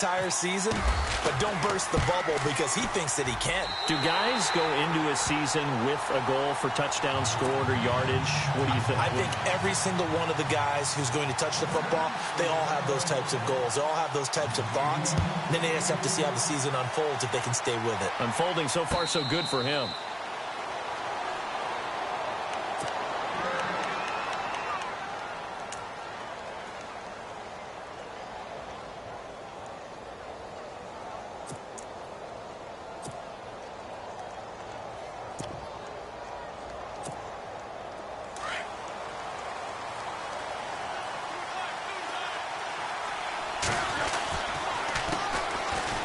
entire season, but don't burst the bubble because he thinks that he can. Do guys go into a season with a goal for touchdown scored or yardage? What do you think? I think every single one of the guys who's going to touch the football, they all have those types of goals. They all have those types of thoughts. And then they just have to see how the season unfolds if they can stay with it. Unfolding so far so good for him.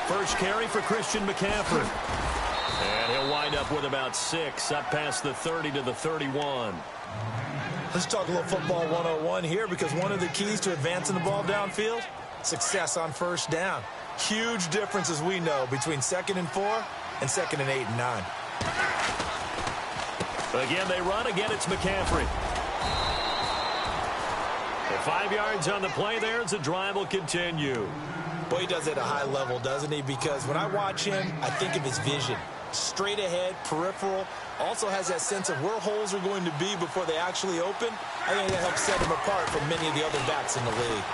First carry for Christian McCaffrey. And he'll wind up with about 6, up past the 30 to the 31. Let's talk a little football 101 here, because one of the keys to advancing the ball downfield, success on first down. Huge difference, as we know, between 2nd and 4 and 2nd and 8 and 9. Again, they run. Again, it's McCaffrey. 5 yards on the play there as the drive will continue. Boy, he does it at a high level, doesn't he? Because when I watch him, I think of his vision. Straight ahead, peripheral. Also has that sense of where holes are going to be before they actually open. I think that helps set him apart from many of the other backs in the league.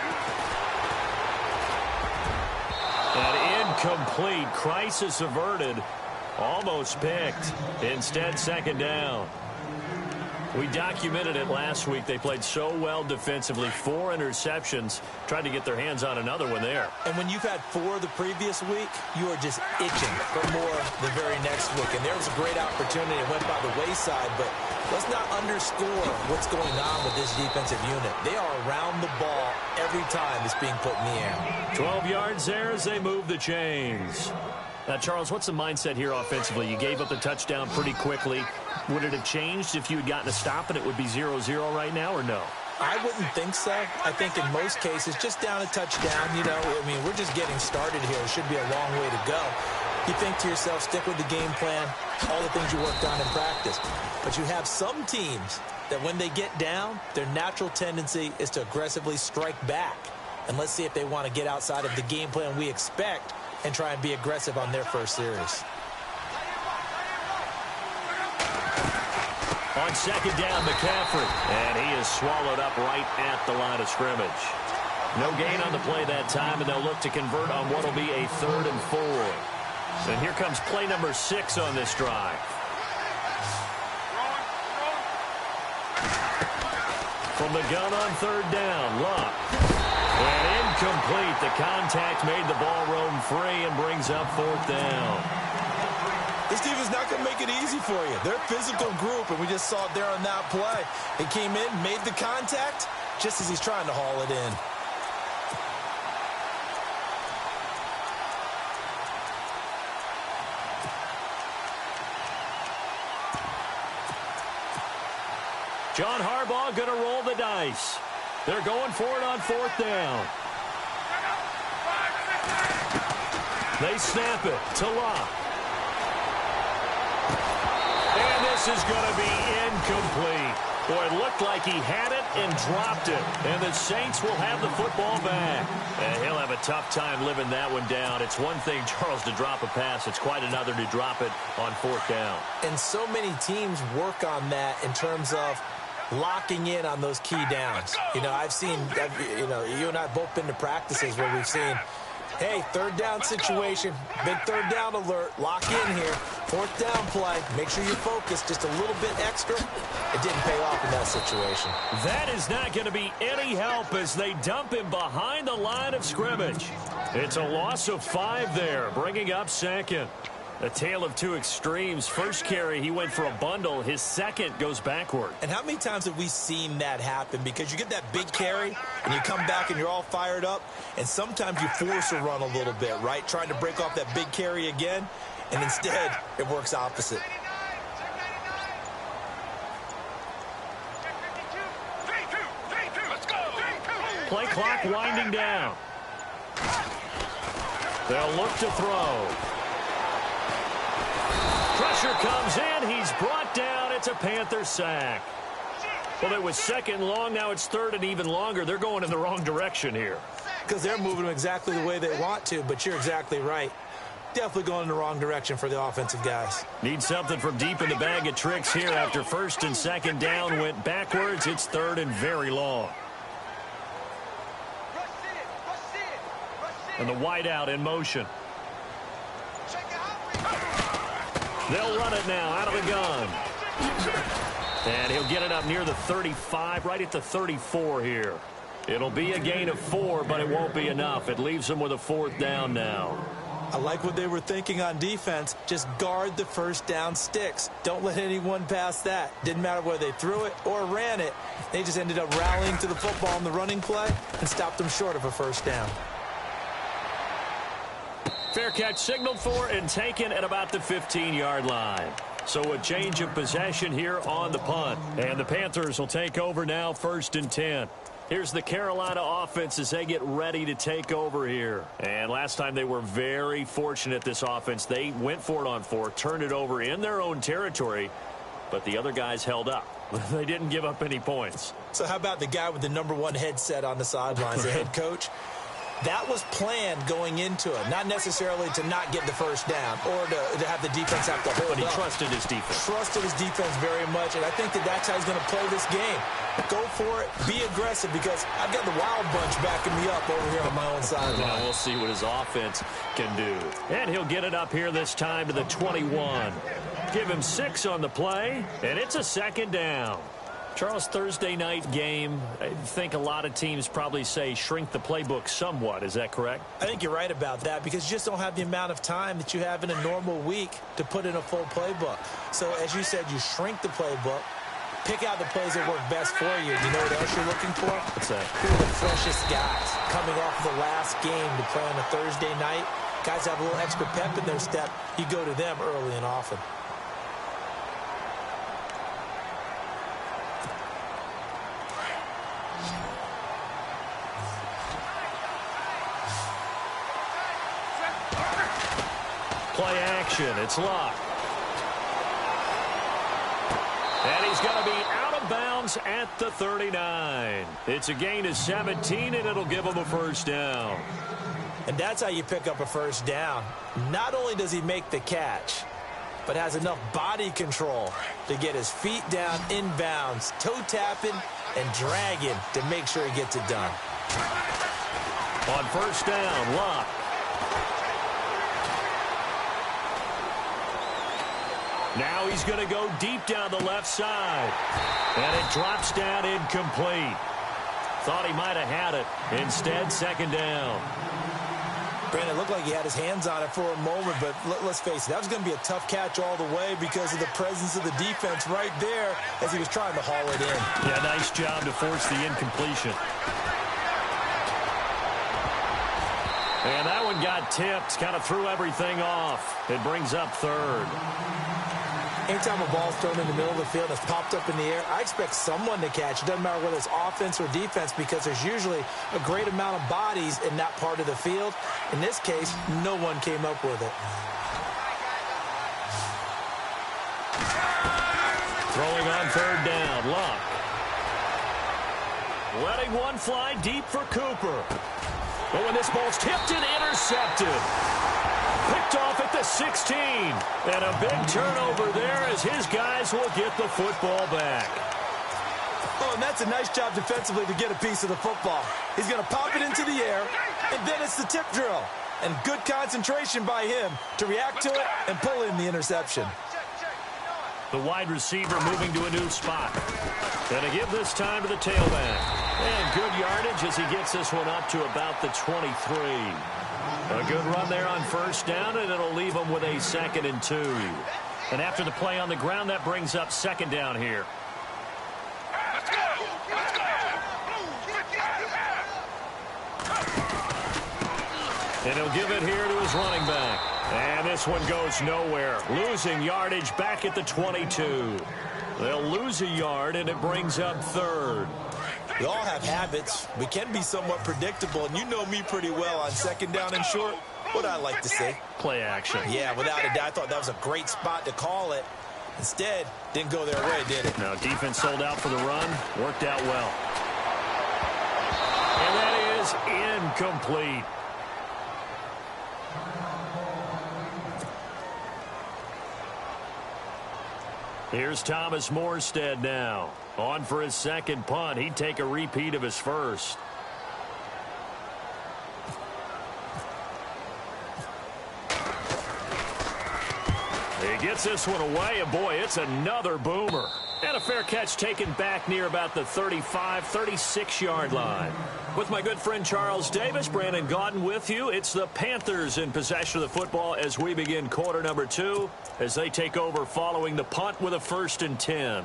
An incomplete. Crisis averted. Almost picked. Instead, 2nd down. We documented it last week. They played so well defensively. 4 interceptions. Tried to get their hands on another one there. And when you've had 4 the previous week, you are just itching for more the very next week. And there was a great opportunity. It went by the wayside, but let's not underscore what's going on with this defensive unit. They are around the ball every time it's being put in the air. 12 yards there as they move the chains. Now, Charles, what's the mindset here offensively? You gave up the touchdown pretty quickly. Would it have changed if you had gotten a stop and it would be 0-0 right now, or no? I wouldn't think so. I think in most cases, just down a touchdown, you know, I mean, we're just getting started here. It should be a long way to go. You think to yourself, stick with the game plan, all the things you worked on in practice. But you have some teams that when they get down, their natural tendency is to aggressively strike back. And let's see if they want to get outside of the game plan we expect and try and be aggressive on their first series. On 2nd down, McCaffrey. And he is swallowed up right at the line of scrimmage. No gain on the play that time, and they'll look to convert on what will be a 3rd and 4. And here comes play number 6 on this drive. From the gun on 3rd down, Luck. And incomplete. The contact made the ball roam free and brings up 4th down. This team is not going to make it easy for you. They're a physical group, and we just saw it there on that play. He came in, made the contact, just as he's trying to haul it in. John Harbaugh going to roll the dice. They're going for it on 4th down. They snap it to Locke. And this is going to be incomplete. Boy, it looked like he had it and dropped it. And the Saints will have the football back. And he'll have a tough time living that one down. It's one thing, Charles, to drop a pass. It's quite another to drop it on 4th down. And so many teams work on that in terms of locking in on those key downs. You know, you and I have both been to practices where we've seen, hey, 3rd down situation, big 3rd down alert, lock in here, 4th down play, make sure you focus just a little bit extra. It didn't pay off in that situation. That is not going to be any help as they dump him behind the line of scrimmage. It's a loss of 5 there, bringing up 2nd. A tale of 2 extremes. First carry, he went for a bundle. His 2nd goes backward. And how many times have we seen that happen? Because you get that big carry, and you come back and you're all fired up, and sometimes you force a run a little bit, right? Trying to break off that big carry again, and instead it works opposite. Play clock winding down. They'll look to throw. Pressure comes in. He's brought down. It's a Panther sack. Well, it was 2nd long. Now it's 3rd and even longer. They're going in the wrong direction here. because they're moving them exactly the way they want to, but you're exactly right. Definitely going in the wrong direction for the offensive guys. Need something from deep in the bag of tricks here after first and second down went backwards. It's third and very long. And the wideout in motion. They'll run it now out of the gun. And he'll get it up near the 35, right at the 34 here. It'll be a gain of 4, but it won't be enough. It leaves them with a fourth down now. I like what they were thinking on defense. Just guard the first down sticks. Don't let anyone pass that. Didn't matter whether they threw it or ran it. They just ended up rallying to the football in the running play and stopped them short of a first down. Fair catch signaled for and taken at about the 15-yard line. So a change of possession here on the punt. And the Panthers will take over now, first and 10. Here's the Carolina offense as they get ready to take over here. And last time they were very fortunate, this offense. They went for it on 4, turned it over in their own territory, but the other guys held up. They didn't give up any points. So how about the guy with the #1 headset on the sidelines, the head coach? That was planned going into it, not necessarily to not get the first down or to have the defense have to hold up. But he trusted his defense. Trusted his defense very much, and I think that's how he's going to play this game. Go for it, be aggressive, because I've got the wild bunch backing me up over here on my own sideline. Well, we'll see what his offense can do. And he'll get it up here this time to the 21. Give him 6 on the play, and it's a second down. Charles, Thursday night game, I think a lot of teams probably say shrink the playbook somewhat. Is that correct? I think you're right about that, because you just don't have the amount of time that you have in a normal week to put in a full playbook. So, as you said, you shrink the playbook, pick out the plays that work best for you. You know what else you're looking for? What's that? Who are the freshest guys coming off of the last game to play on a Thursday night? Guys have a little extra pep in their step. You go to them early and often. Play action. It's Luck. And he's going to be out of bounds at the 39. It's a gain of 17, and it'll give him a first down. And that's how you pick up a first down. Not only does he make the catch, but has enough body control to get his feet down inbounds, toe tapping and dragging to make sure he gets it done. On first down, Luck. Now he's going to go deep down the left side. And it drops down incomplete. Thought he might have had it. Instead, second down. Brandon, it looked like he had his hands on it for a moment, but let's face it, that was going to be a tough catch all the way because of the presence of the defense right there as he was trying to haul it in. Yeah, nice job to force the incompletion. And that one got tipped, kind of threw everything off. It brings up third. Anytime a ball's thrown in the middle of the field and it's popped up in the air, I expect someone to catch. It doesn't matter whether it's offense or defense, because there's usually a great amount of bodies in that part of the field. In this case, no one came up with it. Throwing on third down, Luck. Letting one fly deep for Cooper. But when this ball's tipped and intercepted. Picked off at the 16. And a big turnover there as his guys will get the football back. Oh, and that's a nice job defensively to get a piece of the football. He's going to pop it into the air, and then it's the tip drill. And good concentration by him to react to it and pull in the interception. The wide receiver moving to a new spot. And to give this time to the tailback. And good yardage as he gets this one up to about the 23. A good run there on first down, and it'll leave them with a 2nd and 2. And after the play on the ground, that brings up second down here. Let's go! Let's go! And he'll give it here to his running back. And this one goes nowhere. Losing yardage back at the 22. They'll lose a yard, and it brings up third. We all have habits. We can be somewhat predictable, and you know me pretty well on second down and short. What I like to see. Play action. Yeah, without a doubt, I thought that was a great spot to call it. Instead, didn't go their way, did it? Now, defense sold out for the run. Worked out well. And that is Incomplete. Here's Thomas Morstead now. On for his second punt. He'd take a repeat of his first. He gets this one away, and boy, it's another boomer. And a fair catch taken back near about the 35, 36-yard line. With my good friend Charles Davis, Brandon Gaudin with you. It's the Panthers in possession of the football as we begin quarter number 2, as they take over following the punt with a 1st and 10.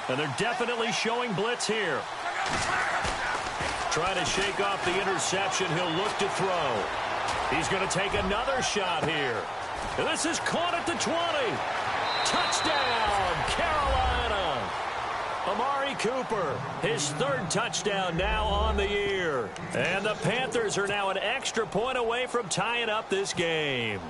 And they're definitely showing blitz here. Trying to shake off the interception. He'll look to throw. He's going to take another shot here. And this is caught at the 20. Touchdown, Carolina. Amari Cooper, his 3rd touchdown now on the year. And the Panthers are now an extra point away from tying up this game.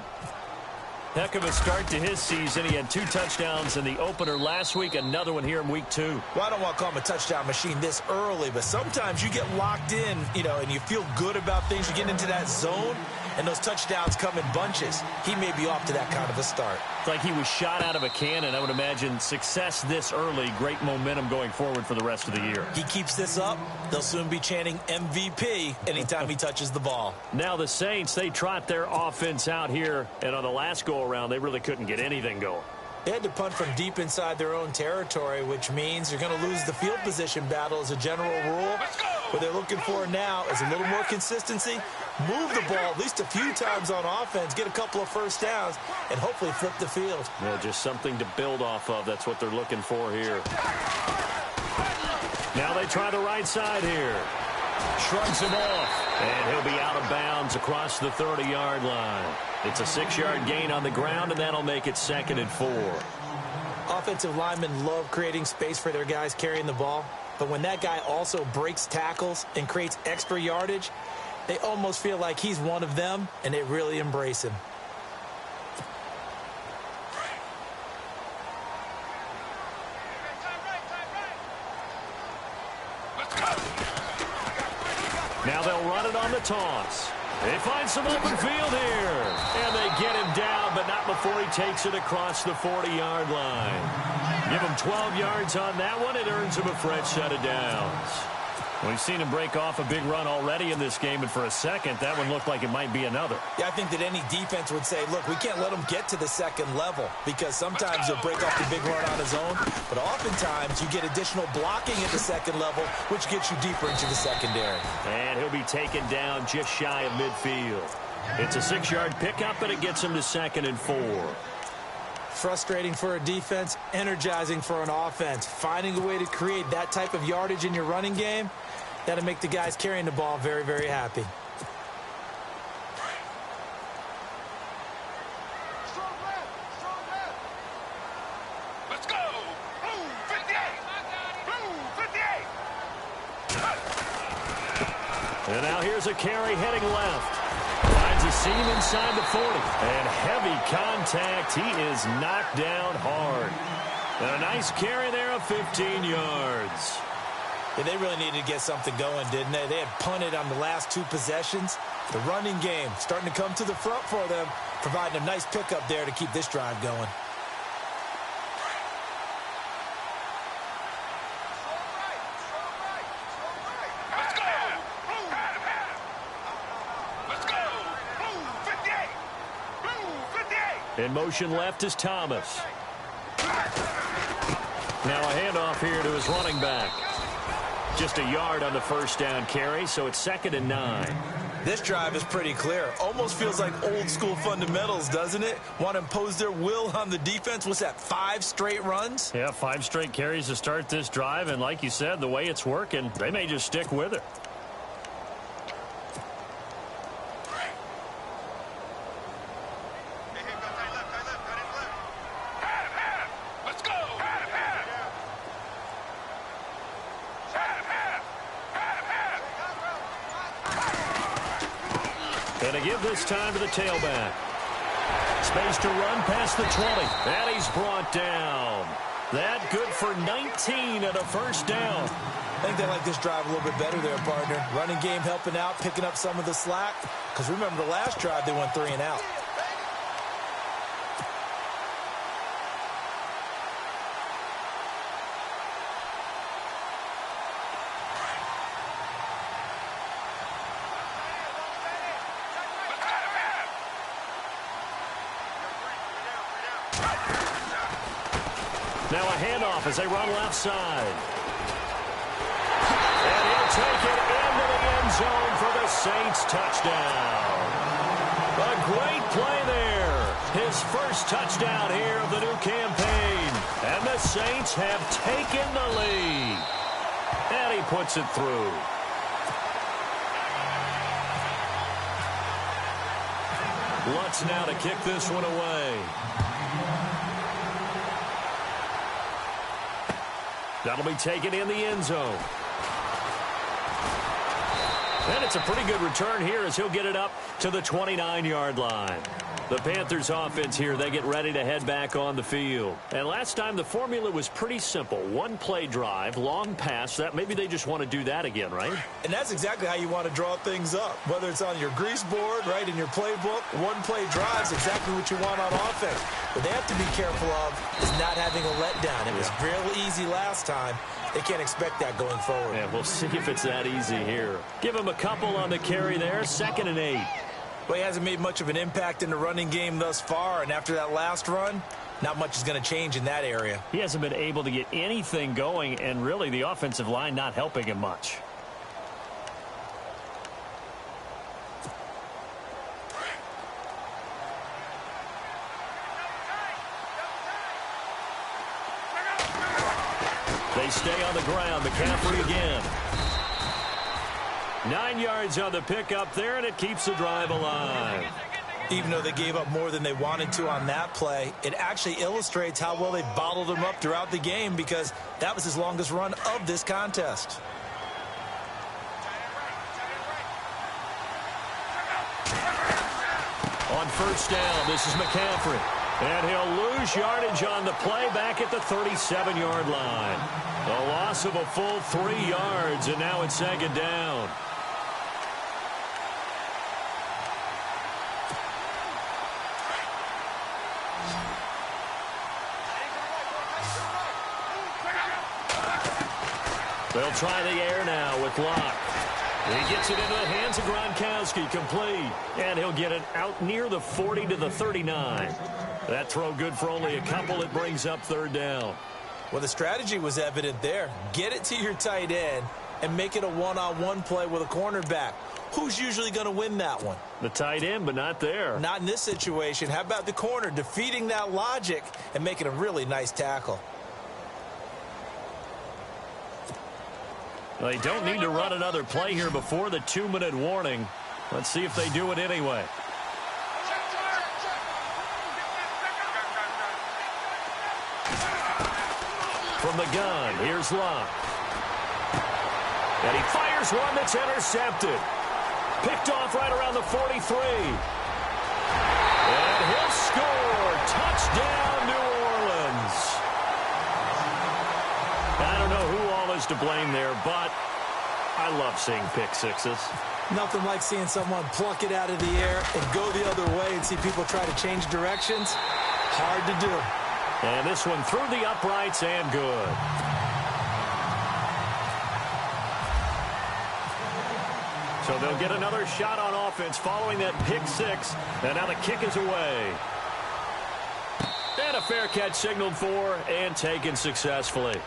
Heck of a start to his season. He had 2 touchdowns in the opener last week, another one here in week 2. Well, I don't want to call him a touchdown machine this early, but sometimes you get locked in, and you feel good about things. You get into that zone, and those touchdowns come in bunches. He may be off to that kind of a start. It's like he was shot out of a cannon. I would imagine success this early, great momentum going forward for the rest of the year. He keeps this up, they'll soon be chanting MVP anytime he touches the ball. Now the Saints, they trot their offense out here, and on the last go-around, they really couldn't get anything going. They had to punt from deep inside their own territory, which means you're going to lose the field position battle as a general rule. What they're looking for now is a little more consistency, move the ball at least a few times on offense, get a couple of first downs, and hopefully flip the field. Yeah, just something to build off of. That's what they're looking for here. Now they try the right side here. Shrugs him off, and he'll be out of bounds across the 30-yard line. It's a 6-yard gain on the ground, and that'll make it 2nd and 4. Offensive linemen love creating space for their guys carrying the ball, but when that guy also breaks tackles and creates extra yardage, they almost feel like he's one of them, and they really embrace him. Now they'll run it on the toss. They find some open field here. And they get him down, but not before he takes it across the 40-yard line. Give him 12 yards on that one. It earns him a fresh set of downs. We've seen him break off a big run already in this game, and for a second, that one looked like it might be another. Yeah, I think that any defense would say, look, we can't let him get to the 2nd level, because sometimes he'll break off the big run on his own, but oftentimes you get additional blocking at the 2nd level, which gets you deeper into the secondary. And he'll be taken down just shy of midfield. It's a 6-yard pickup, and it gets him to 2nd and 4. Frustrating for a defense, energizing for an offense. Finding a way to create that type of yardage in your running game, that'll make the guys carrying the ball very, very happy. Let's go! Blue 58! Blue 58! And now here's a carry heading left. Finds a seam inside the 40. And heavy contact. He is knocked down hard. And a nice carry there of 15 yards. Yeah, they really needed to get something going, didn't they? They had punted on the last 2 possessions. The running game starting to come to the front for them, providing a nice pickup there to keep this drive going. In motion left is Thomas. Now a handoff here to his running back. Just a yard on the first down carry, so it's 2nd and 9. This drive is pretty clear. Almost feels like old school fundamentals, doesn't it? Want to impose their will on the defense. What's that, 5 straight runs? Yeah, 5 straight carries to start this drive, and like you said, the way it's working, they may just stick with it. And to give this time to the tailback. Space to run past the 20. And he's brought down. That good for 19 and a first down. I think they like this drive a little bit better there, partner. Running game helping out, picking up some of the slack. Because remember the last drive, they went 3 and out. Now a handoff as they run left side. And he'll take it into the end zone for the Saints touchdown. A great play there. His first touchdown here of the new campaign. And the Saints have taken the lead. And he puts it through. Lutz now to kick this one away. That'll be taken in the end zone. And it's a pretty good return here as he'll get it up to the 29-yard line. The Panthers offense here, they get ready to head back on the field. And last time the formula was pretty simple. One play drive, long pass. That maybe they just want to do that again, right? And that's exactly how you want to draw things up. Whether it's on your grease board, right, in your playbook, one play drive is exactly what you want on offense. What they have to be careful of is not having a letdown. It was real easy last time. They can't expect that going forward. Yeah, we'll see if it's that easy here. Give him a couple on the carry there, 2nd and 8. Well, he hasn't made much of an impact in the running game thus far, and after that last run, not much is going to change in that area. He hasn't been able to get anything going, and really the offensive line not helping him much. They stay on the ground. McCaffrey again. 9 yards on the pickup there, and it keeps the drive alive. Even though they gave up more than they wanted to on that play, it actually illustrates how well they bottled them up throughout the game because that was his longest run of this contest. On first down, this is McCaffrey. And he'll lose yardage on the play back at the 37-yard line. A loss of a full 3 yards, and now it's 2nd down. They'll try the air now with Locke. He gets it into the hands of Gronkowski, complete. And he'll get it out near the 40 to the 39. That throw good for only a couple. It brings up 3rd down. Well, the strategy was evident there. Get it to your tight end and make it a one-on-one play with a cornerback. Who's usually going to win that one? The tight end, but not there. Not in this situation. How about the corner defeating that logic and making a really nice tackle? They don't need to run another play here before the 2-minute warning. Let's see if they do it anyway. From the gun, here's Locke. And he fires one that's intercepted. Picked off right around the 43. And he'll score. Touchdown, New Orleans. I don't know who all is to blame there, but I love seeing pick sixes. Nothing like seeing someone pluck it out of the air and go the other way and see people try to change directions. Hard to do. And this one through the uprights and good. So they'll get another shot on offense following that pick six. And now the kick is away. And a fair catch signaled for and taken successfully.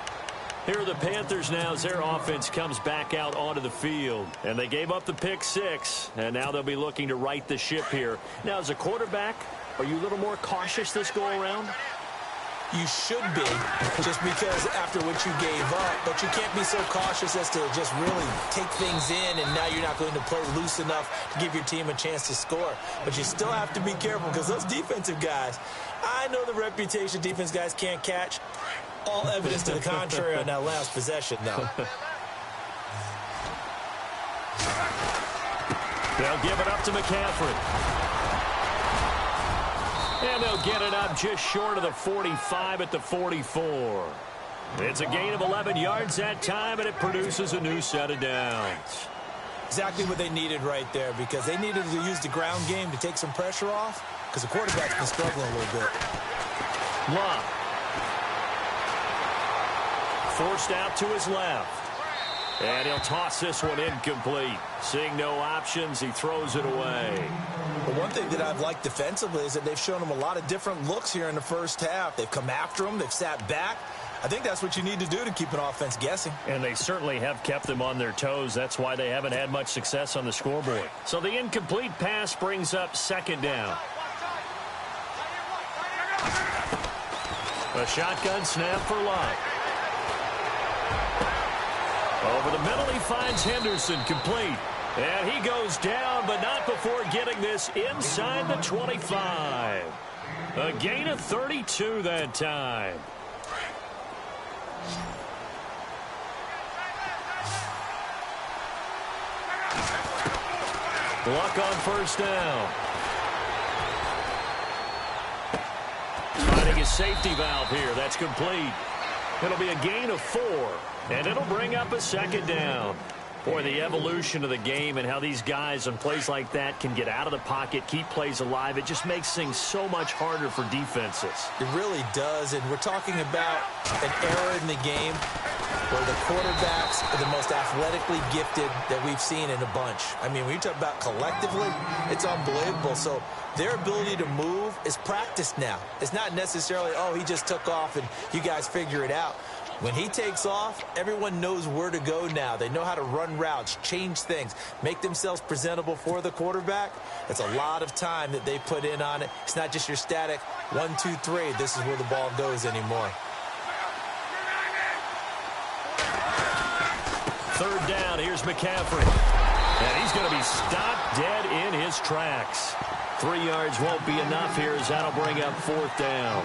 Here are the Panthers now as their offense comes back out onto the field. And they gave up the pick six. And now they'll be looking to right the ship here. Now, as a quarterback, are you a little more cautious this go-around? You should be, just because after what you gave up, but you can't be so cautious as to just really take things in, and now you're not going to play loose enough to give your team a chance to score. But you still have to be careful because those defensive guys, I know the reputation defense guys can't catch. All evidence to the contrary on that last possession, though. They'll give it up to McCaffrey. And they'll get it up just short of the 45 at the 44. It's a gain of 11 yards that time, and it produces a new set of downs. Exactly what they needed right there, because they needed to use the ground game to take some pressure off, because the quarterback's been struggling a little bit. Love. Forced out to his left. And he'll toss this one incomplete. Seeing no options, he throws it away. But one thing that I've liked defensively is that they've shown him a lot of different looks here in the first half. They've come after him. They've sat back. I think that's what you need to do to keep an offense guessing. And they certainly have kept them on their toes. That's why they haven't had much success on the scoreboard. So the incomplete pass brings up second down. A shotgun snap for Lott. Over the middle, he finds Henderson, complete. And he goes down, but not before getting this inside the 25. A gain of 32 that time. Luck on first down. Finding his safety valve here. That's complete. It'll be a gain of 4, and it'll bring up a second down. Boy, the evolution of the game and how these guys on plays like that can get out of the pocket, keep plays alive, it just makes things so much harder for defenses. It really does, and we're talking about an era in the game where the quarterbacks are the most athletically gifted that we've seen in a bunch. I mean, when you talk about collectively, it's unbelievable. So their ability to move is practiced now. It's not necessarily, oh, he just took off and you guys figure it out. When he takes off, everyone knows where to go now. They know how to run routes, change things, make themselves presentable for the quarterback. It's a lot of time that they put in on it. It's not just your static 1, 2, 3. This is where the ball goes anymore. Third down, here's McCaffrey. And he's going to be stopped dead in his tracks. 3 yards won't be enough here as that'll bring up fourth down.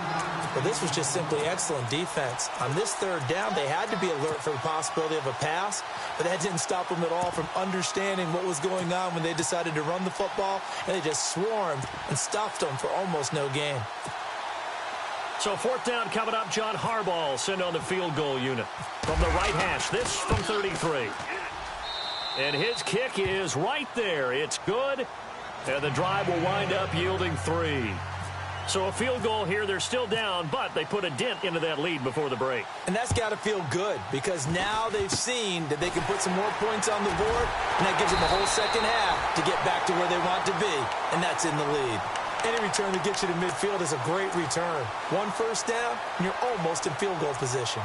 Well, this was just simply excellent defense. On this third down, they had to be alert for the possibility of a pass, but that didn't stop them at all from understanding what was going on when they decided to run the football, and they just swarmed and stuffed them for almost no gain. So fourth down coming up. John Harbaugh sent on the field goal unit from the right hash. This from 33. And his kick is right there. It's good. And the drive will wind up yielding 3. So a field goal here. They're still down, but they put a dent into that lead before the break. And that's got to feel good because now they've seen that they can put some more points on the board, and that gives them a whole second half to get back to where they want to be, and that's in the lead. Any return to get you to midfield is a great return. 1 first down, and you're almost in field goal position.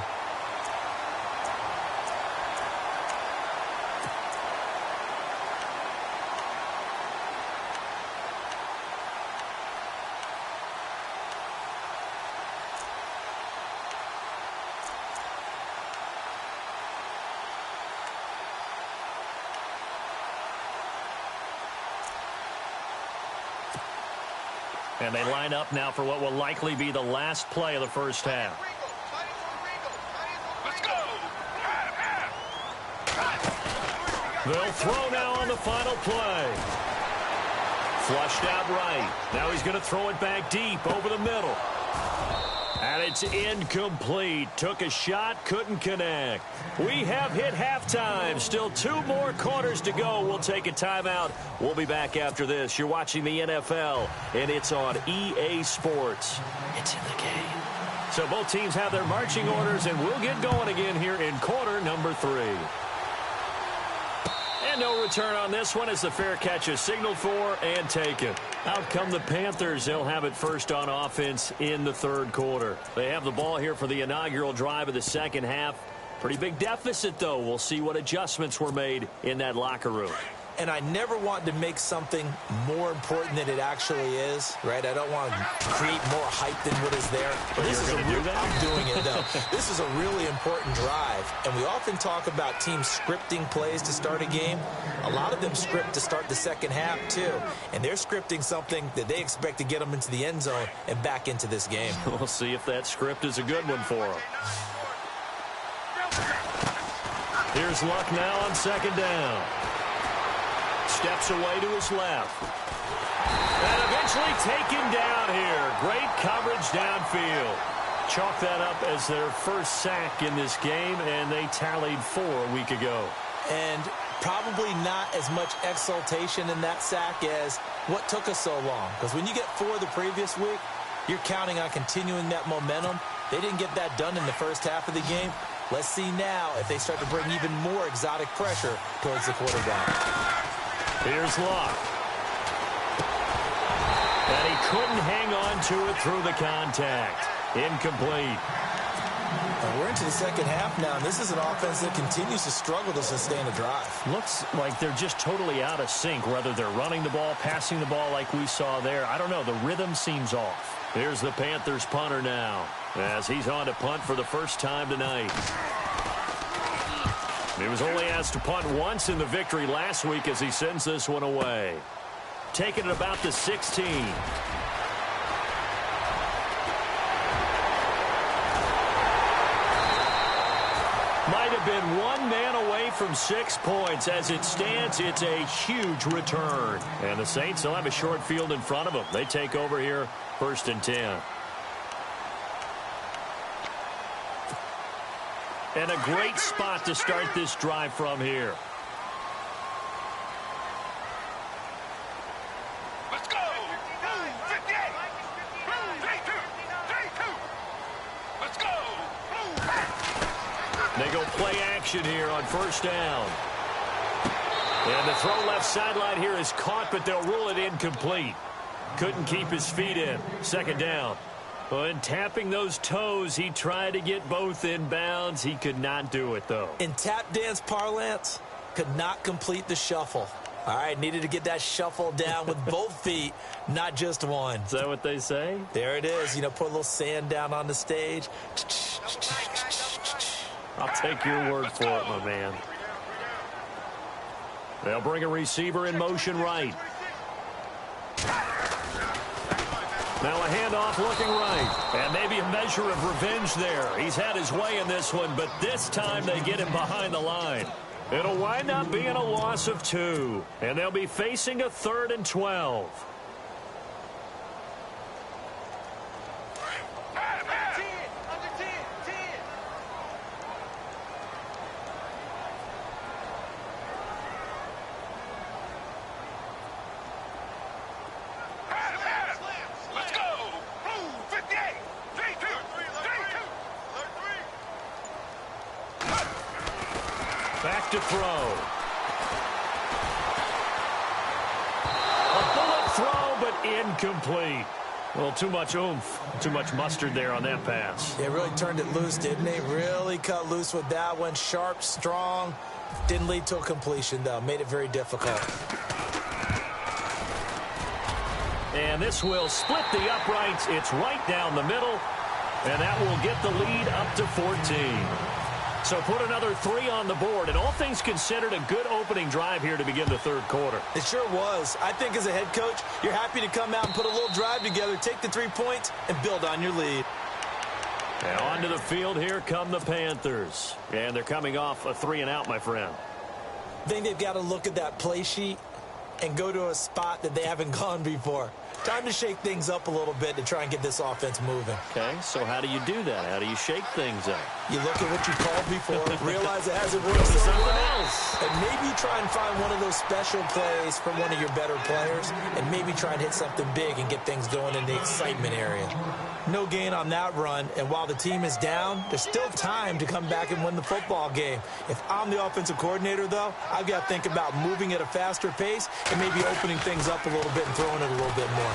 And they line up now for what will likely be the last play of the first half. Let's go. They'll throw now on the final play. Flushed out right. Now he's going to throw it back deep over the middle. And it's incomplete. Took a shot, couldn't connect. We have hit halftime. Still 2 more quarters to go. We'll take a timeout. We'll be back after this. You're watching the NFL, and it's on EA Sports. It's in the game. So both teams have their marching orders, and we'll get going again here in quarter number 3. And no return on this one as the fair catch is signaled for and taken. Out come the Panthers. They'll have it first on offense in the third quarter. They have the ball here for the inaugural drive of the second half. Pretty big deficit, though. We'll see what adjustments were made in that locker room. And I never want to make something more important than it actually is, right? I don't want to create more hype than what is there. But this is you're going to do that? I'm doing it, though. This is a really important drive. And we often talk about teams scripting plays to start a game. A lot of them script to start the second half, too. And they're scripting something that they expect to get them into the end zone and back into this game. We'll see if that script is a good one for them. Here's Luck now on second down. Steps away to his left. And eventually taken down here. Great coverage downfield. Chalk that up as their first sack in this game, and they tallied 4 a week ago. And probably not as much exultation in that sack as what took us so long. Because when you get 4 the previous week, you're counting on continuing that momentum. They didn't get that done in the first half of the game. Let's see now if they start to bring even more exotic pressure towards the quarterback. Here's Luck. And he couldn't hang on to it through the contact. Incomplete. And we're into the second half now, and this is an offense that continues to struggle to sustain a drive. Looks like they're just totally out of sync, whether they're running the ball, passing the ball like we saw there. I don't know. The rhythm seems off. Here's the Panthers punter now, as he's on to punt for the first time tonight. He was only asked to punt once in the victory last week as he sends this one away. Taking it about the 16. Might have been one man away from 6 points. As it stands, it's a huge return. And the Saints will have a short field in front of them. They take over here, 1st and 10. And a great spot to start this drive from here. Let's go. 58. 32. 32. Let's go. They go play action here on 1st down. And the throw left sideline here is caught, but they'll rule it incomplete. Couldn't keep his feet in. 2nd down. When tapping those toes, he tried to get both in bounds. He could not do it, though. In tap dance parlance, could not complete the shuffle. All right, needed to get that shuffle down with both feet, not just one. Is that what they say? There it is. You know, put a little sand down on the stage. I'll take your word for it, my man. They'll bring a receiver in motion right. Now a handoff looking right. And maybe a measure of revenge there. He's had his way in this one, but this time they get him behind the line. It'll wind up being a loss of 2. And they'll be facing a 3rd and 12. Back to throw. A bullet throw, but incomplete. Well, too much oomph, too much mustard there on that pass. They really turned it loose, didn't they? Really cut loose with that one. Sharp, strong. Didn't lead to a completion, though. Made it very difficult. And this will split the uprights. It's right down the middle. And that will get the lead up to 14. So put another 3 on the board, and all things considered, a good opening drive here to begin the 3rd quarter. It sure was. I think as a head coach, you're happy to come out and put a little drive together, take the 3 points, and build on your lead. And onto the field, here come the Panthers. And they're coming off a 3-and-out, my friend. I think they've got to look at that play sheet and go to a spot that they haven't gone before. Time to shake things up a little bit to try and get this offense moving. Okay, so how do you do that? How do you shake things up? You look at what you called before, realize it hasn't worked so well, and maybe try and find one of those special plays from one of your better players, and maybe try and hit something big and get things going in the excitement area. No gain on that run, and while the team is down, there's still time to come back and win the football game. If I'm the offensive coordinator, though, I've got to think about moving at a faster pace and maybe opening things up a little bit and throwing it a little bit more.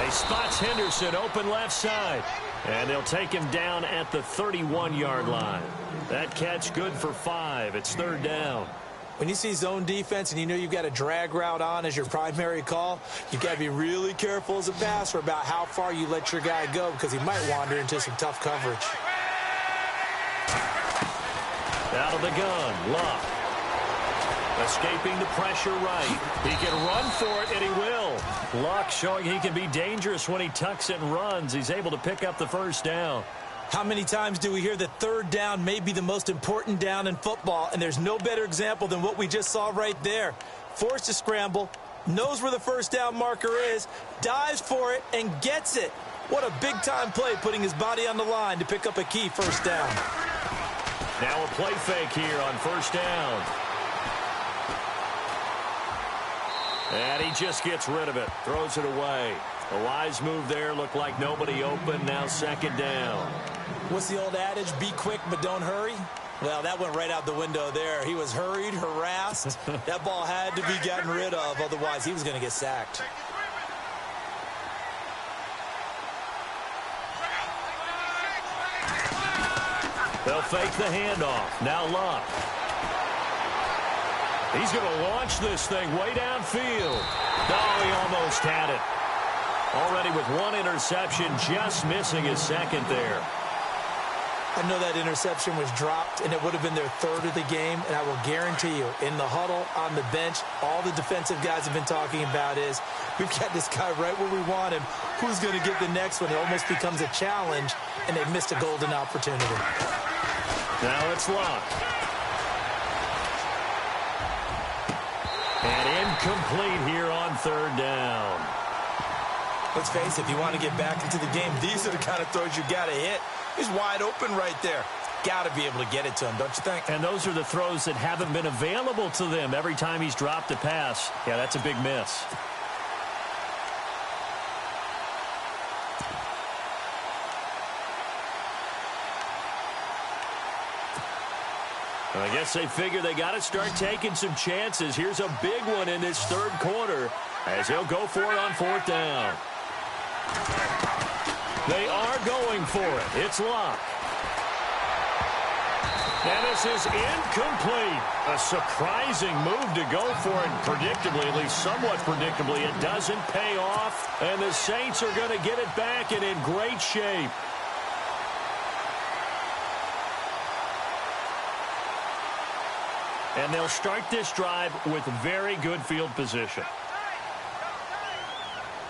He spots Henderson open left side. And they'll take him down at the 31-yard line. That catch good for 5. It's 3rd down. When you see zone defense and you know you've got a drag route on as your primary call, you've got to be really careful as a passer about how far you let your guy go because he might wander into some tough coverage. Out of the gun, Luck. Escaping the pressure right. He can run for it, and he will. Luck showing he can be dangerous when he tucks it and runs. He's able to pick up the 1st down. How many times do we hear that 3rd down may be the most important down in football, and there's no better example than what we just saw right there. Forced to scramble, knows where the first down marker is, dives for it, and gets it. What a big-time play, putting his body on the line to pick up a key first down. Now a play fake here on first down. And he just gets rid of it, throws it away. A wise move there, looked like nobody open, now second down. What's the old adage, be quick but don't hurry? Well, that went right out the window there. He was hurried, harassed. That ball had to be gotten rid of, otherwise he was going to get sacked. They'll fake the handoff. Now Luck. He's going to launch this thing way downfield. Oh, he almost had it. Already with one interception, just missing his second there. I know that interception was dropped, and it would have been their third of the game, and I will guarantee you, in the huddle, on the bench, all the defensive guys have been talking about is, we've got this guy right where we want him. Who's going to get the next one? It almost becomes a challenge, and they've missed a golden opportunity. Now it's Luck. And incomplete here on third down. Let's face it, if you want to get back into the game, these are the kind of throws you got to hit. He's wide open right there. Got to be able to get it to him, don't you think? And those are the throws that haven't been available to them every time he's dropped a pass. Yeah, that's a big miss. I guess they figure they got to start taking some chances. Here's a big one in this third quarter as he'll go for it on fourth down. They are going for it. It's Luck. And this is incomplete. A surprising move to go for it. Predictably, at least somewhat predictably, it doesn't pay off. And the Saints are going to get it back and in great shape. And they'll start this drive with very good field position.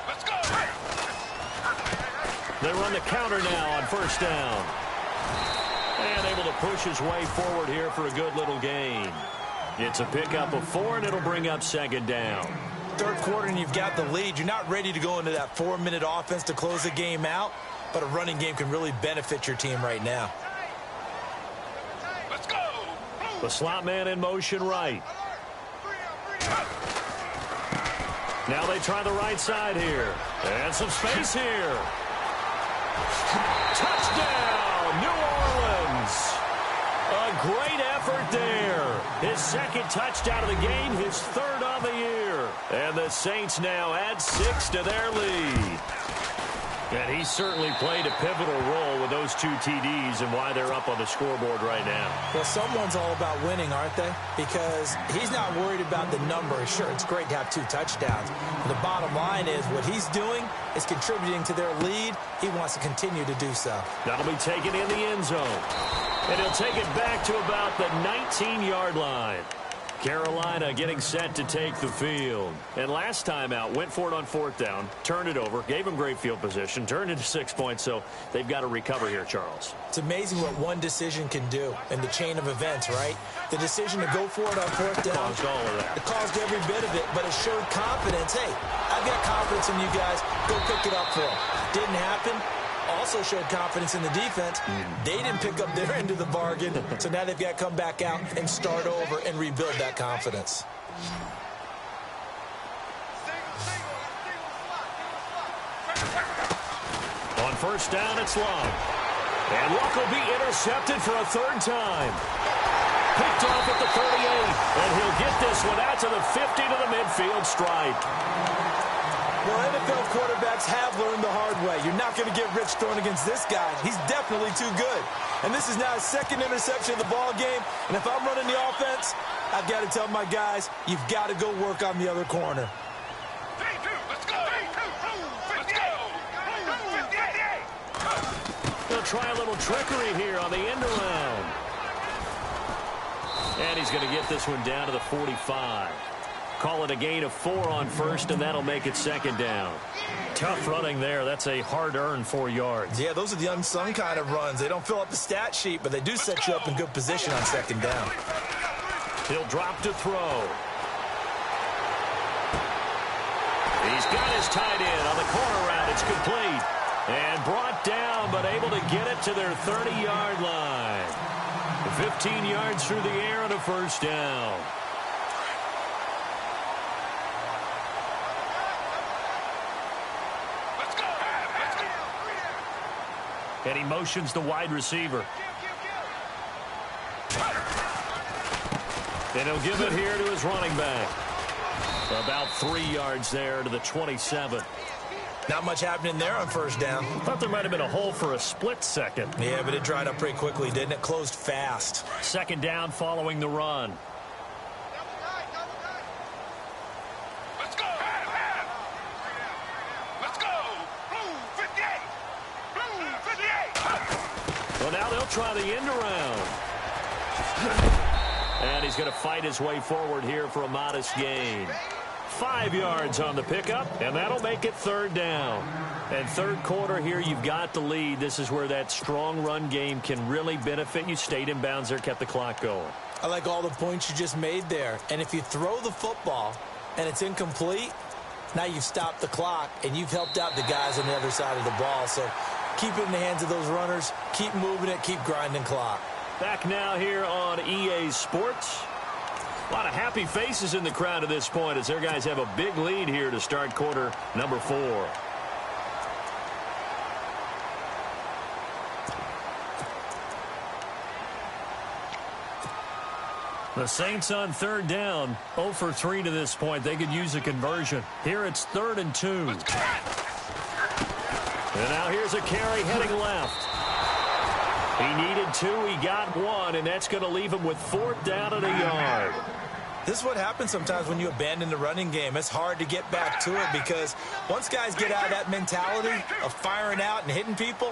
Let's go. They run the counter now on first down. And able to push his way forward here for a good little gain. It's a pickup of 4, and it'll bring up second down. Third quarter, and you've got the lead. You're not ready to go into that 4-minute offense to close the game out, but a running game can really benefit your team right now. Let's go. The slot man in motion right. Now they try the right side here. And some space here. Touchdown, New Orleans. A great effort there. His second touchdown of the game, his third on the year. And the Saints now add 6 to their lead. And he certainly played a pivotal role with those 2 TDs and why they're up on the scoreboard right now. Well, someone's all about winning, aren't they? Because he's not worried about the number. Sure, it's great to have 2 touchdowns. But the bottom line is what he's doing is contributing to their lead. He wants to continue to do so. That'll be taken in the end zone. And he'll take it back to about the 19-yard line. Carolina getting set to take the field. And last time out, went for it on fourth down, turned it over, gave him great field position, turned into 6 points, so they've got to recover here, Charles. It's amazing what one decision can do in the chain of events, right? The decision to go for it on fourth down. Caused all of that. It caused every bit of it, but it showed confidence. Hey, I've got confidence in you guys. Go pick it up for them. Didn't happen. Also showed confidence in the defense. They didn't pick up their end of the bargain, so now they've got to come back out and start over and rebuild that confidence. On first down, it's Luck. And Luck will be intercepted for a third time. Picked off at the 38, and he'll get this one out to the 50 to the midfield stripe. Well, NFL quarterbacks have learned the hard way. You're not going to get rich throwing against this guy. He's definitely too good. And this is now his second interception of the ball game. And if I'm running the offense, I've got to tell my guys, you've got to go work on the other corner. 3-2. Let's go. 3-2. Let's go. 58. They'll try a little trickery here on the end around. And he's going to get this one down to the 45. Call it a gain of 4 on first, and that'll make it second down. Tough running there. That's a hard-earned 4 yards. Yeah, those are the unsung kind of runs. They don't fill up the stat sheet, but they do set you up in good position on second down. He'll drop to throw. He's got his tight end on the corner route. It's complete. And brought down, but able to get it to their 30-yard line. 15 yards through the air and a first down. Let's go. Let's go. And he motions the wide receiver. And he'll give it here to his running back. About 3 yards there to the 27. Not much happening there on first down. Thought there might have been a hole for a split second. Yeah, but it dried up pretty quickly, didn't it? Closed fast. Second down following the run. Let's go. Let's go. Blue 58. Blue 58. Well, now they'll try the end around. And he's going to fight his way forward here for a modest gain. 5 yards on the pickup, and that'll make it third down. And third quarter here, you've got the lead. This is where that strong run game can really benefit you. Stayed in bounds there, kept the clock going. I like all the points you just made there. And if you throw the football and it's incomplete, now you've stopped the clock and you've helped out the guys on the other side of the ball. So keep it in the hands of those runners. Keep moving it. Keep grinding clock. Back now here on EA Sports. A lot of happy faces in the crowd at this point as their guys have a big lead here to start quarter number 4. The Saints on third down, 0 for 3 to this point. They could use a conversion. Here it's 3rd and 2. And now here's a carry heading left. He needed 2, he got 1, and that's going to leave him with 4th down and a yard. This is what happens sometimes when you abandon the running game. It's hard to get back to it because once guys get out of that mentality of firing out and hitting people,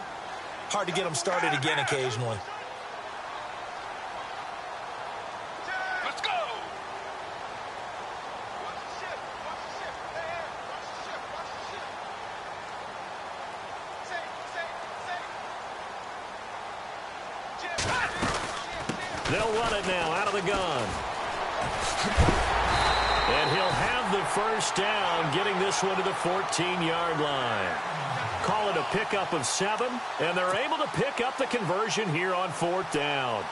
hard to get them started again occasionally. Let's go. They'll run it now out of the gun. And he'll have the first down, getting this one to the 14-yard line. Call it a pickup of 7, and they're able to pick up the conversion here on 4th down.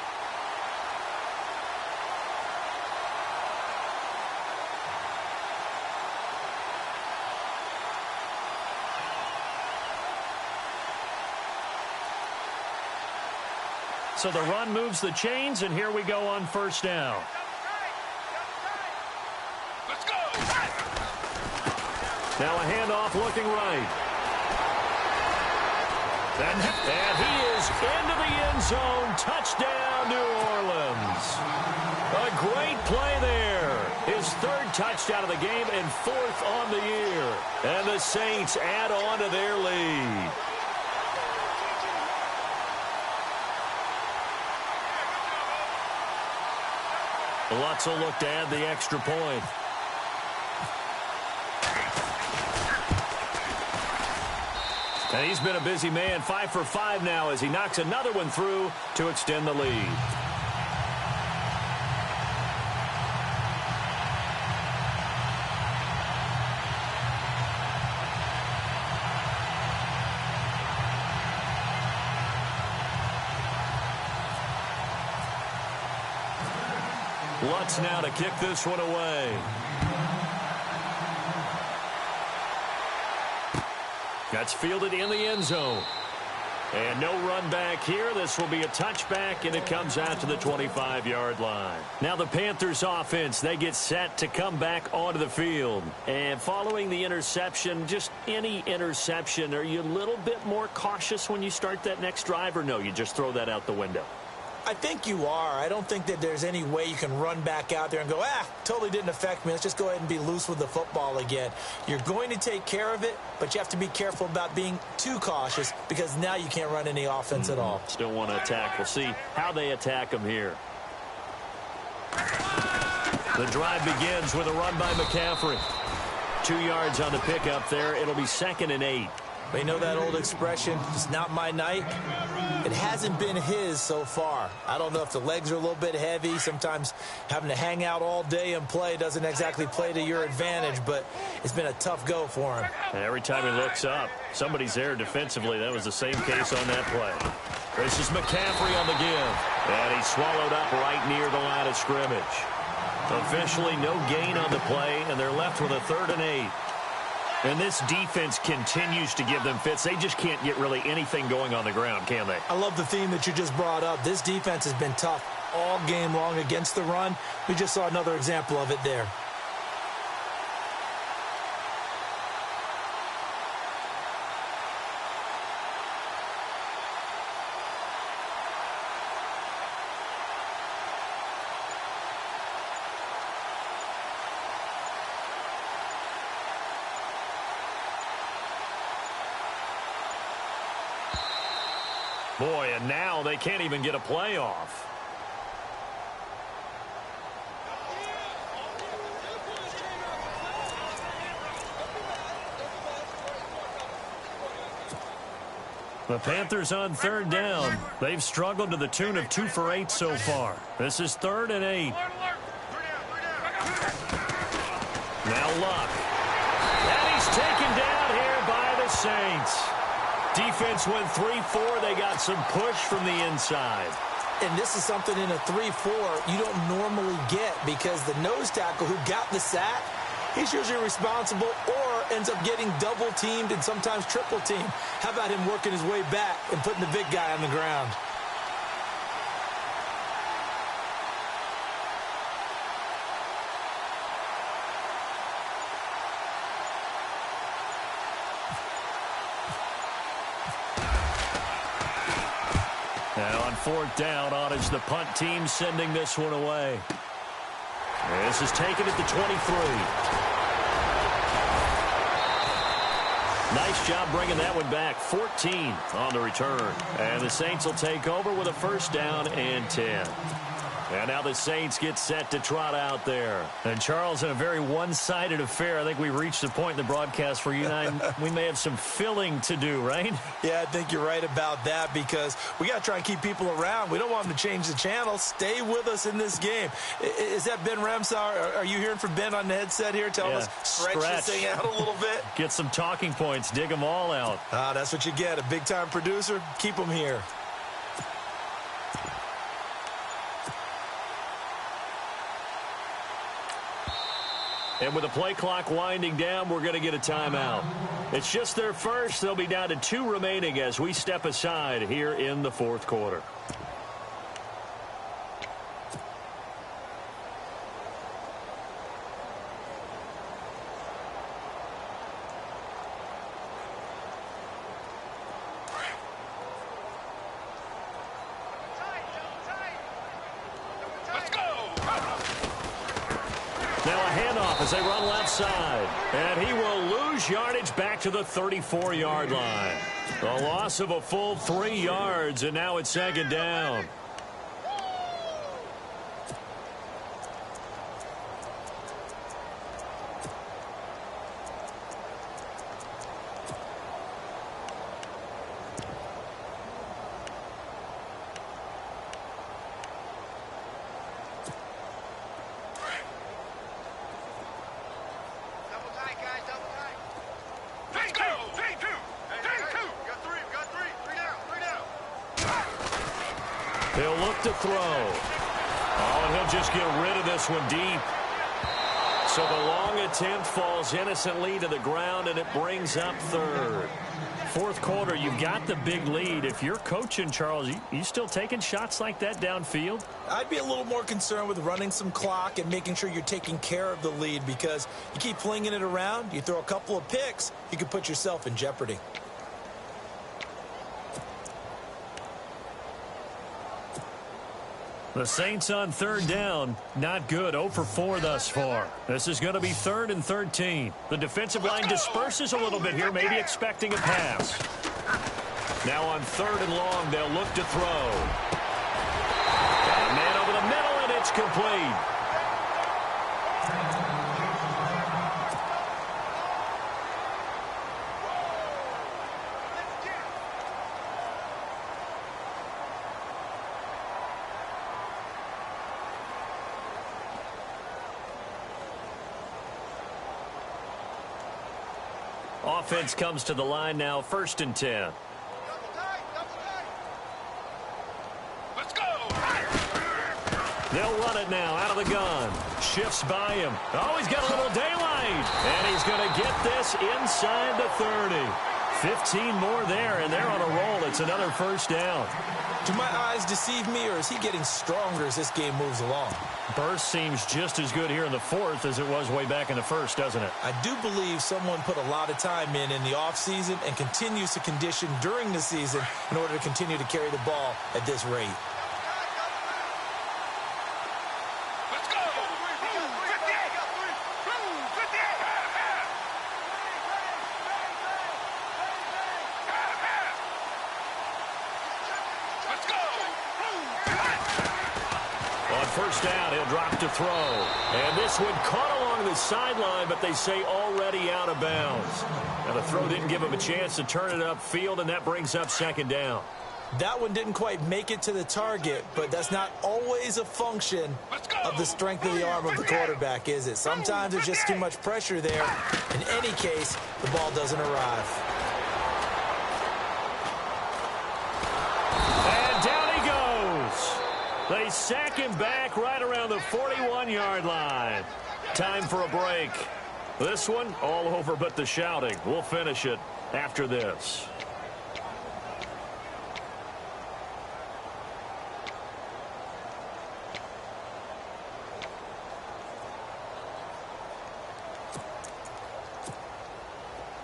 So the run moves the chains, and here we go on first down. Let's go. Now a handoff looking right. And he is into the end zone. Touchdown, New Orleans. A great play there. His 3rd touchdown of the game and 4th on the year. And the Saints add on to their lead. Lutz will look to add the extra point. And he's been a busy man, 5 for 5 now as he knocks another one through to extend the lead. Lutz now to kick this one away. That's fielded in the end zone. And no run back here. This will be a touchback, and it comes out to the 25-yard line. Now the Panthers offense, they get set to come back onto the field. And following the interception, just any interception, are you a little bit more cautious when you start that next drive, or no, you just throw that out the window? I think you are. I don't think that there's any way you can run back out there and go, totally didn't affect me. Let's just go ahead and be loose with the football again. You're going to take care of it, but you have to be careful about being too cautious because now you can't run any offense at all. Still want to attack. We'll see how they attack them here. The drive begins with a run by McCaffrey. 2 yards on the pickup there. It'll be 2nd and 8. But you know that old expression, it's not my night? It hasn't been his so far. I don't know if the legs are a little bit heavy. Sometimes having to hang out all day and play doesn't exactly play to your advantage, but it's been a tough go for him. And every time he looks up, somebody's there defensively. That was the same case on that play. This is McCaffrey on the give. And he's swallowed up right near the line of scrimmage. Officially no gain on the play, and they're left with a 3rd and 8. And this defense continues to give them fits. They just can't get really anything going on the ground, can they? I love the theme that you just brought up. This defense has been tough all game long against the run. We just saw another example of it there. Boy, and now they can't even get a play off. The Panthers on 3rd down. They've struggled to the tune of 2 for 8 so far. This is 3rd and 8. Now Luck. And he's taken down here by the Saints. Defense went 3-4. They got some push from the inside. And this is something in a 3-4 you don't normally get because the nose tackle who got the sack, he's usually responsible or ends up getting double-teamed and sometimes triple-teamed. How about him working his way back and putting the big guy on the ground? Now on 4th down, on is the punt team sending this one away. This is taken at the 23. Nice job bringing that one back. 14 on the return. And the Saints will take over with a 1st down and 10. And now the Saints get set to trot out there. And, Charles, in a very one-sided affair, I think we've reached the point in the broadcast where you and I, we may have some filling to do, right? Yeah, I think you're right about that because we got to try and keep people around. We don't want them to change the channel. Stay with us in this game. Is that Ben Ramsauer? Are you hearing from Ben on the headset here? Tell us, stretch this thing out a little bit. Get some talking points. Dig them all out. That's what you get. A big-time producer. Keep them here. And with the play clock winding down, we're going to get a timeout. It's just their first. They'll be down to 2 remaining as we step aside here in the 4th quarter. As they run left side. And he will lose yardage back to the 34-yard line. A loss of a full 3 yards, and now it's 2nd down. They'll look to throw. Oh, and he'll just get rid of this one deep. So the long attempt falls innocently to the ground, and it brings up 3rd. 4th quarter, you've got the big lead. If you're coaching, Charles, you still taking shots like that downfield? I'd be a little more concerned with running some clock and making sure you're taking care of the lead because you keep flinging it around, you throw a couple of picks, you can put yourself in jeopardy. The Saints on 3rd down, not good, 0 for 4 thus far. This is going to be 3rd and 13. The defensive line disperses a little bit here, maybe expecting a pass. Now on 3rd and long, they'll look to throw. Got a man over the middle, and it's complete. Offense comes to the line now, 1st and 10. Let's go. They'll run it now out of the gun. Shifts by him. Oh, he's got a little daylight. And he's going to get this inside the 30. 15 more there, and they're on a roll. It's another 1st down. Do my eyes deceive me, or is he getting stronger as this game moves along? Burst seems just as good here in the 4th as it was way back in the 1st, doesn't it? I do believe someone put a lot of time in the offseason and continues to condition during the season in order to continue to carry the ball at this rate. Let's go. Blue 58. Blue 58. Let's go. On 1st down, he'll drop to throw. And this one caught along the sideline, but they say already out of bounds. Now, the throw didn't give him a chance to turn it upfield, and that brings up 2nd down. That one didn't quite make it to the target, but that's not always a function of the strength of the arm of the quarterback, is it? Sometimes there's just too much pressure there. In any case, the ball doesn't arrive. And down he goes. They sack him back right around the 41-yard line. Time for a break. This one, all over but the shouting. We'll finish it after this.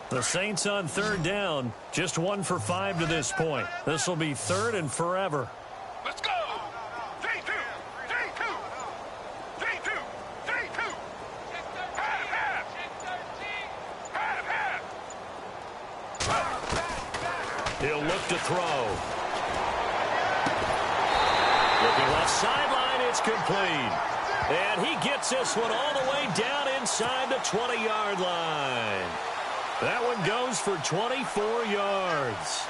The Saints on 3rd down, just 1 for 5 to this point. This will be 3rd and forever. Let's go. 3-2. 3-2. 3-2. 3-2. Half. He'll look to throw. Looking left sideline, it's complete. And he gets this one all the way down inside the 20-yard line. That one goes for 24 yards.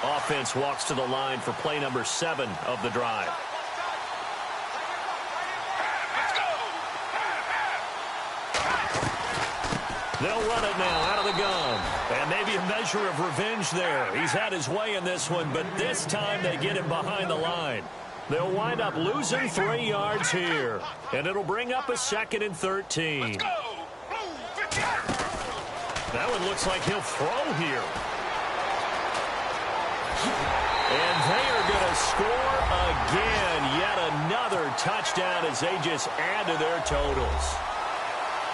Offense walks to the line for play number 7 of the drive. They'll run it now out of the gun. And maybe a measure of revenge there. He's had his way in this one, but this time they get him behind the line. They'll wind up losing 3 yards here. And it'll bring up a 2nd and 13. That one looks like he'll throw here. And they are going to score again. Yet another touchdown as they just add to their totals.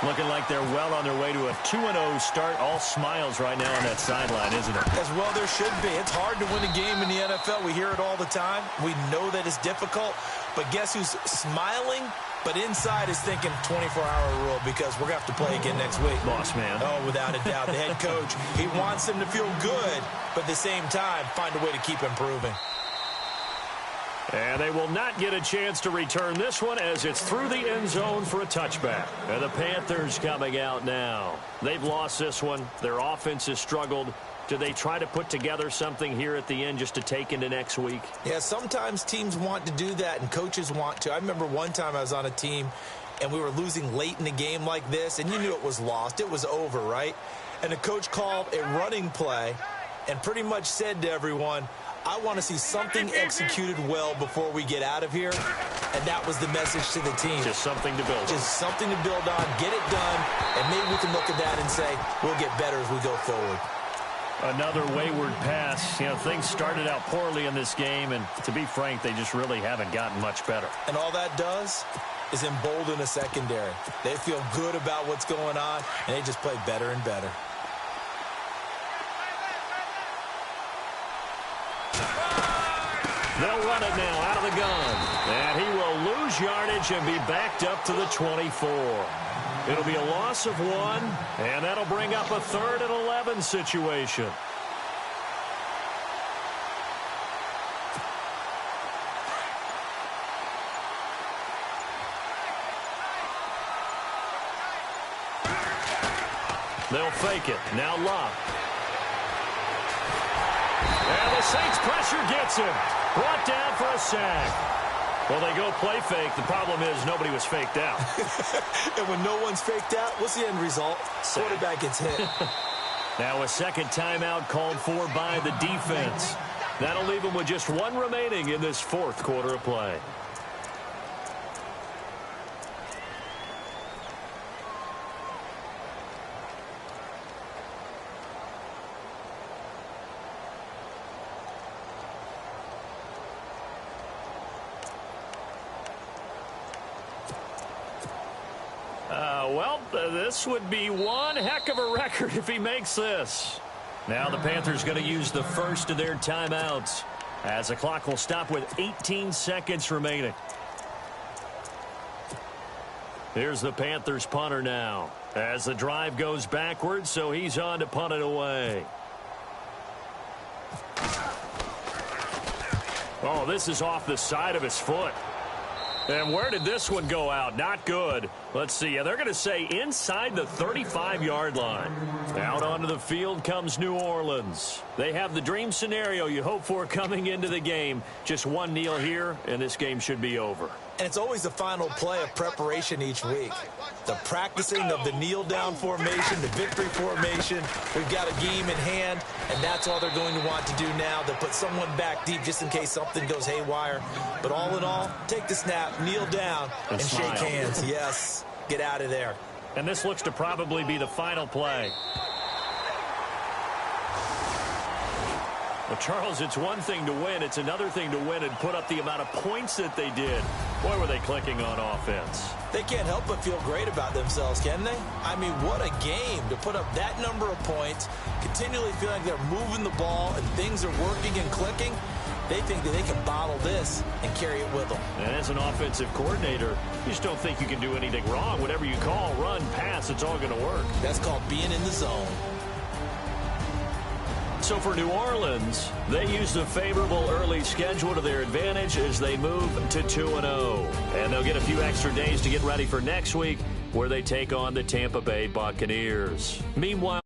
Looking like they're well on their way to a 2-0 start. All smiles right now on that sideline, isn't it? As well there should be. It's hard to win a game in the NFL. We hear it all the time. We know that it's difficult. But guess who's smiling? But inside is thinking 24-hour rule, because we're going to have to play again next week. Boss man. Oh, without a doubt. The head coach, he wants them to feel good, but at the same time, find a way to keep improving. And they will not get a chance to return this one as it's through the end zone for a touchback. And the Panthers coming out now. They've lost this one. Their offense has struggled. Do they try to put together something here at the end just to take into next week? Yeah, sometimes teams want to do that and coaches want to. I remember one time I was on a team and we were losing late in the game like this, and you knew it was lost. It was over, right? And the coach called a running play and pretty much said to everyone, I want to see something executed well before we get out of here. And that was the message to the team. Just something to build on. Just something to build on, get it done, and maybe we can look at that and say, we'll get better as we go forward. Another wayward pass. You know, things started out poorly in this game, and to be frank, they just really haven't gotten much better. And all that does is embolden a secondary. They feel good about what's going on, and they just play better and better. They'll run it now out of the gun. And he will lose yardage and be backed up to the 24. It'll be a loss of 1, and that'll bring up a 3rd and 11 situation. They'll fake it. Now Love. And the Saints pressure gets him. Brought down for a sack. Well, they go play fake. The problem is nobody was faked out. And when no one's faked out, what's the end result? Quarterback gets hit. Now a second timeout called for by the defense. That'll leave them with just one remaining in this fourth quarter of play. This would be one heck of a record if he makes this. Now the Panthers going to use the first of their timeouts as the clock will stop with 18 seconds remaining. Here's the Panthers punter now as the drive goes backwards, so he's on to punt it away. Oh, this is off the side of his foot. And where did this one go out? Not good. Let's see. They're going to say inside the 35-yard line. Out onto the field comes New Orleans. They have the dream scenario you hope for coming into the game. Just one kneel here, and this game should be over. And it's always the final play of preparation each week. The practicing of the kneel-down formation, the victory formation. We've got a game in hand, and that's all they're going to want to do now. They'll put someone back deep just in case something goes haywire. But all in all, take the snap, kneel down, and shake hands. Yes, get out of there. And this looks to probably be the final play. Well, Charles, it's one thing to win. It's another thing to win and put up the amount of points that they did. Boy, were they clicking on offense. They can't help but feel great about themselves, can they? I mean, what a game to put up that number of points, continually feel like they're moving the ball and things are working and clicking. They think that they can bottle this and carry it with them. And as an offensive coordinator, you just don't think you can do anything wrong. Whatever you call, run, pass, it's all going to work. That's called being in the zone. So for New Orleans, they use the favorable early schedule to their advantage as they move to 2-0. And they'll get a few extra days to get ready for next week, where they take on the Tampa Bay Buccaneers. Meanwhile,